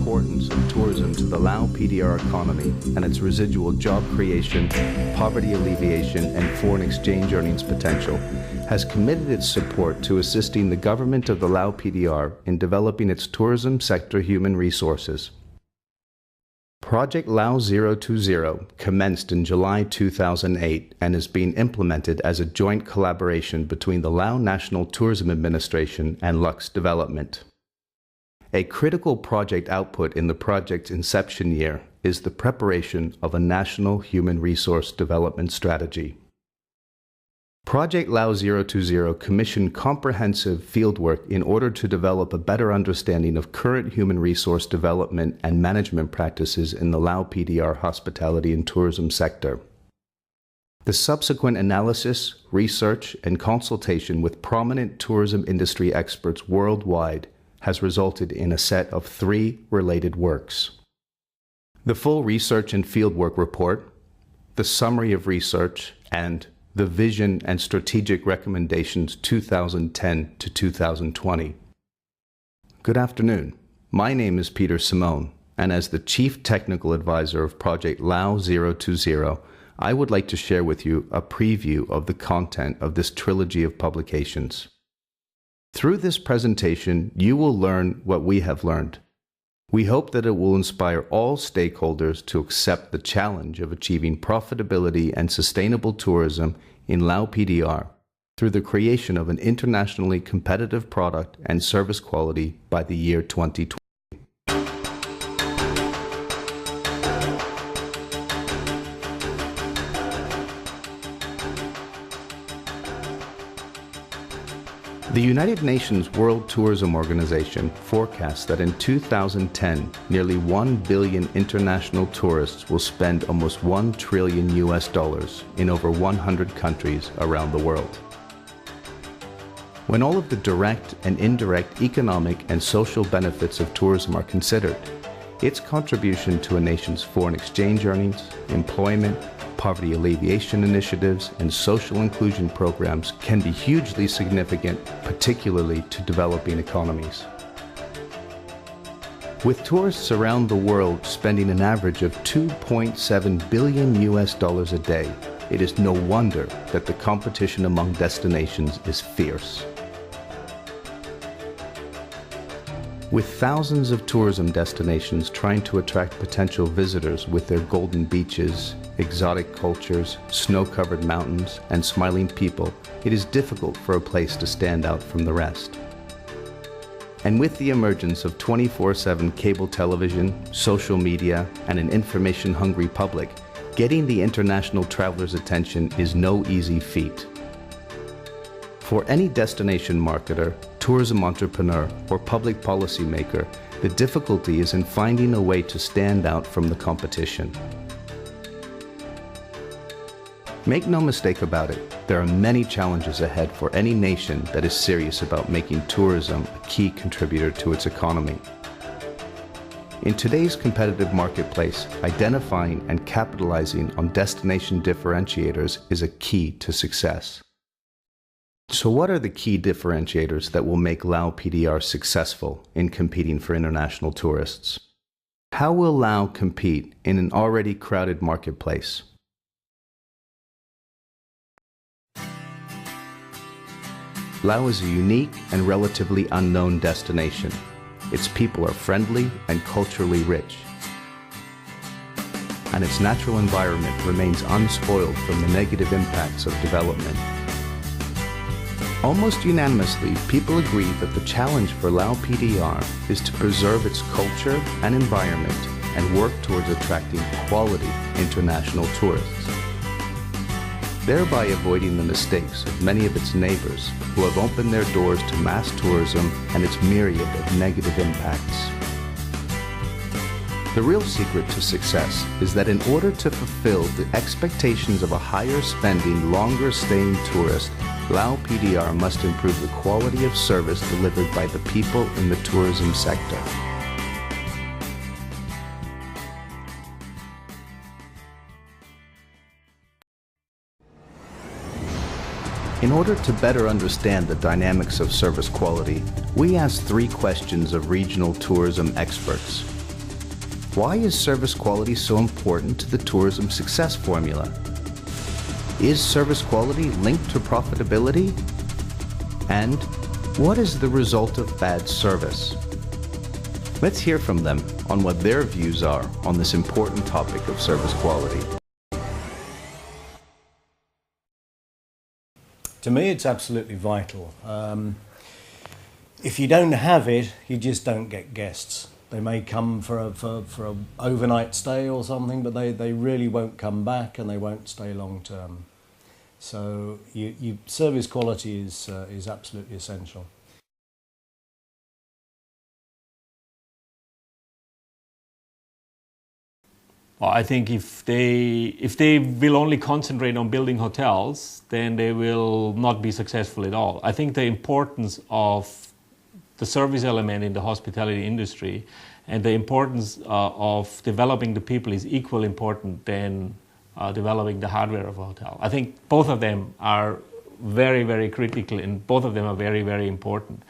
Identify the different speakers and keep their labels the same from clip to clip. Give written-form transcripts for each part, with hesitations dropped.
Speaker 1: importance of tourism to the LAO PDR economy and its residual job creation, poverty alleviation, and foreign exchange earnings potential, has committed its support to assisting the government of the LAO PDR in developing its tourism sector human resources. Project LAO 020 commenced in July 2008 and is being implemented as a joint collaboration between the LAO National Tourism Administration and Lux Development. A critical project output in the project's inception year is the preparation of a national human resource development strategy. Project LAO 020 commissioned comprehensive fieldwork in order to develop a better understanding of current human resource development and management practices in the LAO PDR hospitality and tourism sector. The subsequent analysis, research, and consultation with prominent tourism industry experts worldwide has resulted in a set of 3 related works: the full research and fieldwork report, the summary of research, and the Vision and Strategic Recommendations 2010 to 2020. Good afternoon. My name is Peter Simone, and as the Chief Technical Advisor of Project LAO 020, I would like to share with you a preview of the content of this trilogy of publications. Through this presentation, you will learn what we have learned. We hope that it will inspire all stakeholders to accept the challenge of achieving profitability and sustainable tourism in LAO PDR through the creation of an internationally competitive product and service quality by the year 2020. The United Nations World Tourism Organization forecasts that in 2010, nearly 1 billion international tourists will spend almost $1 trillion in over 100 countries around the world. When all of the direct and indirect economic and social benefits of tourism are considered, its contribution to a nation's foreign exchange earnings, employment, poverty alleviation initiatives, and social inclusion programs can be hugely significant, particularly to developing economies. With tourists around the world spending an average of $2.7 billion a day, it is no wonder that the competition among destinations is fierce. With thousands of tourism destinations trying to attract potential visitors with their golden beaches, exotic cultures, snow-covered mountains, and smiling people, it is difficult for a place to stand out from the rest. And with the emergence of 24/7 cable television, social media, and an information-hungry public, getting the international traveler's attention is no easy feat. For any destination marketer, tourism entrepreneur, or public policymaker, the difficulty is in finding a way to stand out from the competition. Make no mistake about it, there are many challenges ahead for any nation that is serious about making tourism a key contributor to its economy. In today's competitive marketplace, identifying and capitalizing on destination differentiators is a key to success. So what are the key differentiators that will make LAO PDR successful in competing for international tourists? How will LAO compete in an already crowded marketplace? LAO is a unique and relatively unknown destination. Its people are friendly and culturally rich, and its natural environment remains unspoiled from the negative impacts of development. Almost unanimously, people agree that the challenge for LAO PDR is to preserve its culture and environment and work towards attracting quality international tourists, thereby avoiding the mistakes of many of its neighbors who have opened their doors to mass tourism and its myriad of negative impacts. The real secret to success is that in order to fulfill the expectations of a higher spending, longer staying tourist, LAO PDR must improve the quality of service delivered by the people in the tourism sector. In order to better understand the dynamics of service quality, we asked 3 questions of regional tourism experts. Why is service quality so important to the tourism success formula? Is service quality linked to profitability? And what is the result of bad service? Let's hear from them on what their views are on this important topic of service quality.
Speaker 2: To me, it's absolutely vital. If you don't have it, you just don't get guests. They may come for a overnight stay or something, but they really won't come back and they won't stay long term. So service quality is absolutely essential.
Speaker 3: Well, I think if they will only concentrate on building hotels, then they will not be successful at all. I think the importance of the service element in the hospitality industry and the importance of developing the people is equally important than developing the hardware of a hotel. I think both of them are very, very critical and both of them are very, very important.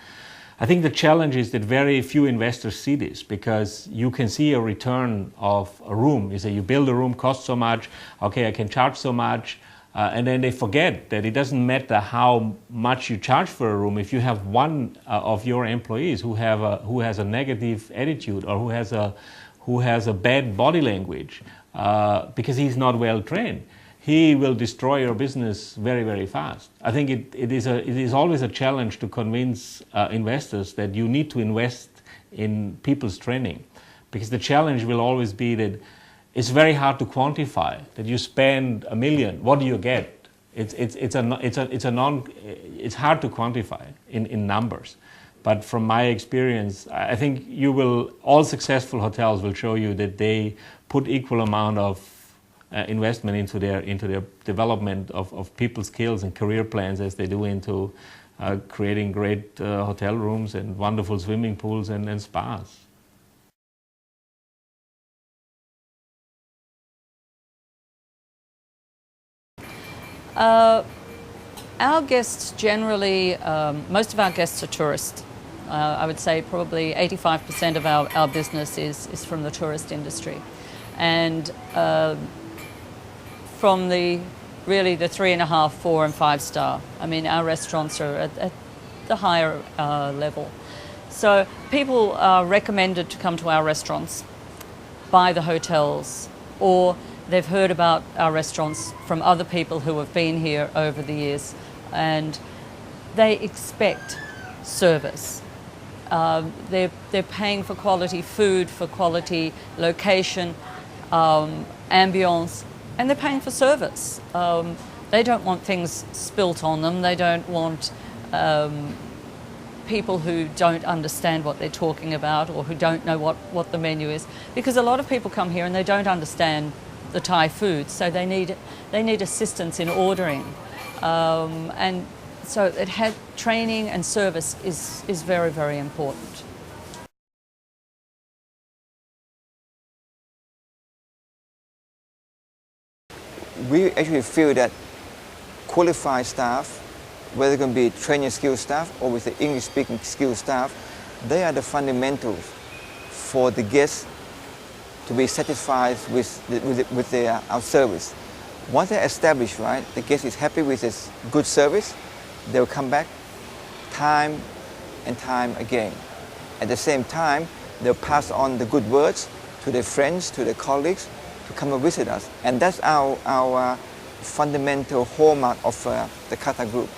Speaker 3: I think the challenge is that very few investors see this, because you can see a return of a room. You say you build a room, costs so much, okay, I can charge so much, and then they forget that it doesn't matter how much you charge for a room. If you have one of your employees who has a negative attitude or who has a bad body language because he's not well trained, he will destroy your business very, very fast. I think it is always a challenge to convince investors that you need to invest in people's training, because the challenge will always be that it's very hard to quantify. That you spend $1 million, what do you get? It's hard to quantify in numbers. But from my experience, I think all successful hotels will show you that they put equal amount of investment into their development of people's skills and career plans as they do into creating great hotel rooms and wonderful swimming pools and spas.
Speaker 4: Our guests generally, most of our guests are tourists. I would say probably 85% of our business is from the tourist industry. And from the 3.5, 4 and 5 star. I mean, our restaurants are at the higher level. So people are recommended to come to our restaurants by the hotels, or they've heard about our restaurants from other people who have been here over the years, and they expect service. They're paying for quality food, for quality location, ambience, and they're paying for service. They don't want things spilt on them. They don't want people who don't understand what they're talking about or who don't know what the menu is. Because a lot of people come here and they don't understand the Thai food, so they need assistance in ordering. And so training and service is very, very important.
Speaker 5: We actually feel that qualified staff, whether it can be training skilled staff or with the English-speaking skilled staff, they are the fundamentals for the guests to be satisfied with our service. Once they're established, right, the guest is happy with this good service, they'll come back time and time again. At the same time, they'll pass on the good words to their friends, to their colleagues, to come and visit us. And that's our fundamental hallmark of the Qatar Group.